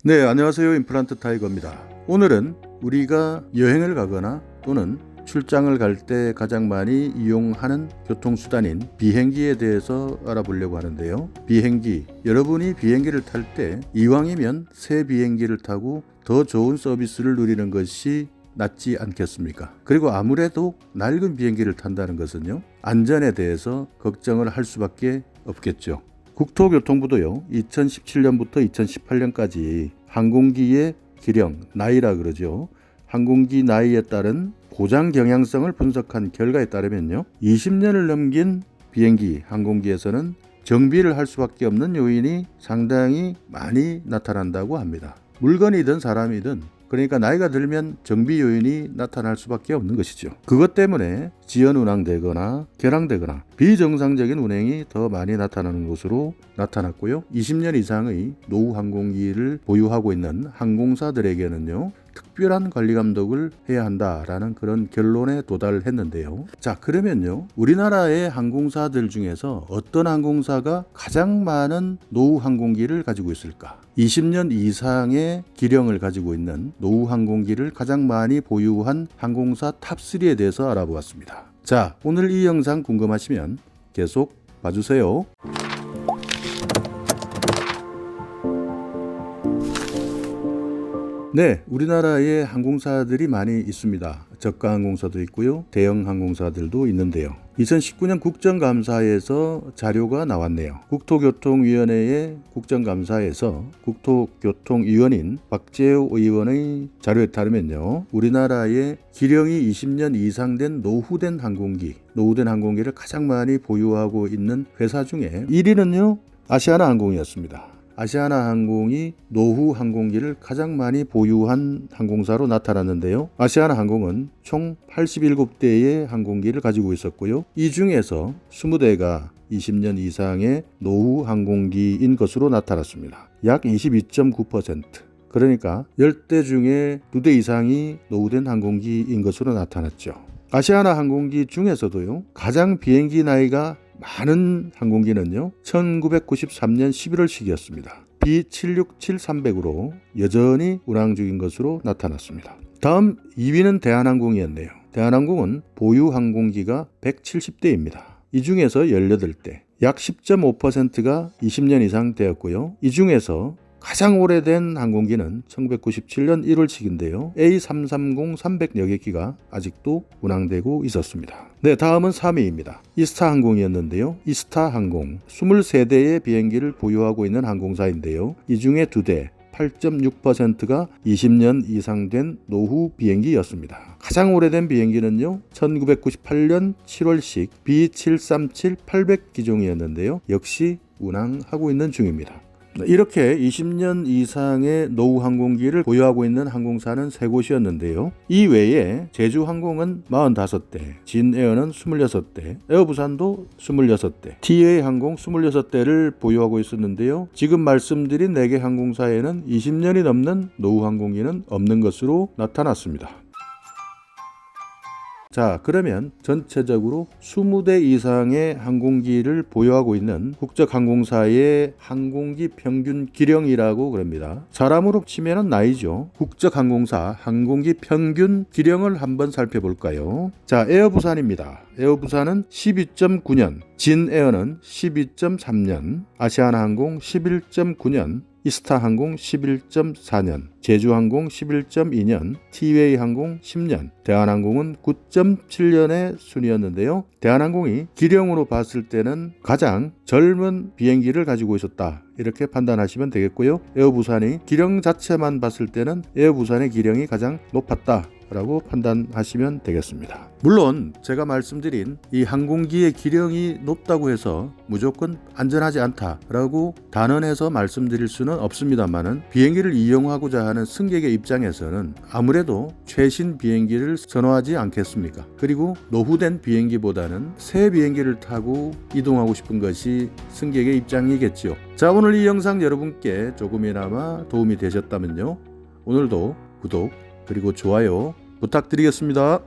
네, 안녕하세요. 임플란트 타이거입니다. 오늘은 우리가 여행을 가거나 또는 출장을 갈 때 가장 많이 이용하는 교통수단인 비행기에 대해서 알아보려고 하는데요. 비행기, 여러분이 비행기를 탈 때 이왕이면 새 비행기를 타고 더 좋은 서비스를 누리는 것이 낫지 않겠습니까? 그리고 아무래도 낡은 비행기를 탄다는 것은요, 안전에 대해서 걱정을 할 수밖에 없겠죠. 국토교통부도요, 2017년부터 2018년까지 항공기의 기령, 나이라 그러죠. 항공기 나이에 따른 고장 경향성을 분석한 결과에 따르면요, 20년을 넘긴 비행기, 항공기에서는 정비를 할 수밖에 없는 요인이 상당히 많이 나타난다고 합니다. 물건이든 사람이든, 그러니까 나이가 들면 정비 요인이 나타날 수밖에 없는 것이죠. 그것 때문에 지연 운항되거나 결항되거나 비정상적인 운행이 더 많이 나타나는 것으로 나타났고요. 20년 이상의 노후 항공기를 보유하고 있는 항공사들에게는요, 특별한 관리 감독을 해야 한다라는 그런 결론에 도달했는데요. 자, 그러면요, 우리나라의 항공사들 중에서 어떤 항공사가 가장 많은 노후 항공기를 가지고 있을까? 20년 이상의 기령을 가지고 있는 노후 항공기를 가장 많이 보유한 항공사 탑3에 대해서 알아보았습니다. 자, 오늘 이 영상 궁금하시면 계속 봐주세요. 네, 우리나라에 항공사들이 많이 있습니다. 저가 항공사도 있고요, 대형 항공사들도 있는데요. 2019년 국정감사에서 자료가 나왔네요. 국토교통위원회의 국정감사에서 국토교통위원인 박재호 의원의 자료에 따르면요, 우리나라의 기령이 20년 이상 된 노후된 항공기를 가장 많이 보유하고 있는 회사 중에 1위는요, 아시아나항공이었습니다. 아시아나항공이 노후 항공기를 가장 많이 보유한 항공사로 나타났는데요. 아시아나항공은 총 87대의 항공기를 가지고 있었고요. 이 중에서 20대가 20년 이상의 노후 항공기인 것으로 나타났습니다. 약 22.9%. 그러니까 10대 중에 2대 이상이 노후된 항공기인 것으로 나타났죠. 아시아나항공기 중에서도요, 가장 비행기 나이가 많은 항공기는요, 1993년 11월식이었습니다. B767-300으로 여전히 운항 중인 것으로 나타났습니다. 다음 2위는 대한항공이었네요. 대한항공은 보유 항공기가 170대입니다. 이 중에서 18대, 약 10.5%가 20년 이상 되었고요. 이 중에서 가장 오래된 항공기는 1997년 1월식인데요. A330-300여 개기가 아직도 운항되고 있었습니다. 네, 다음은 3위입니다. 이스타항공이었는데요. 이스타항공 23대의 비행기를 보유하고 있는 항공사인데요. 이 중에 2대, 8.6%가 20년 이상 된 노후 비행기였습니다. 가장 오래된 비행기는요, 1998년 7월식 B737-800 기종이었는데요. 역시 운항하고 있는 중입니다. 이렇게 20년 이상의 노후 항공기를 보유하고 있는 항공사는 3곳이었는데요. 이 외에 제주항공은 45대, 진에어는 26대, 에어부산도 26대, TA항공 26대를 보유하고 있었는데요. 지금 말씀드린 4개 항공사에는 20년이 넘는 노후 항공기는 없는 것으로 나타났습니다. 자, 그러면 전체적으로 20대 이상의 항공기를 보유하고 있는 국적항공사의 항공기 평균 기령이라고 그럽니다. 사람으로 치면 나이죠. 국적항공사 항공기 평균 기령을 한번 살펴볼까요? 자, 에어부산입니다. 에어부산은 12.9년, 진에어는 12.3년, 아시아나항공 11.9년, 이스타항공 11.4년, 제주항공 11.2년, 티웨이항공 10년, 대한항공은 9.7년의 순이었는데요. 대한항공이 기령으로 봤을 때는 가장 젊은 비행기를 가지고 있었다, 이렇게 판단하시면 되겠고요. 에어부산이 기령 자체만 봤을 때는 에어부산의 기령이 가장 높았다 라고 판단하시면 되겠습니다. 물론 제가 말씀드린 이 항공기의 기령이 높다고 해서 무조건 안전하지 않다라고 단언해서 말씀드릴 수는 없습니다만은, 비행기를 이용하고자 하는 승객의 입장에서는 아무래도 최신 비행기를 선호하지 않겠습니까? 그리고 노후된 비행기보다는 새 비행기를 타고 이동하고 싶은 것이 승객의 입장이겠죠. 자, 오늘 이 영상 여러분께 조금이나마 도움이 되셨다면요, 오늘도 구독 그리고 좋아요 부탁드리겠습니다.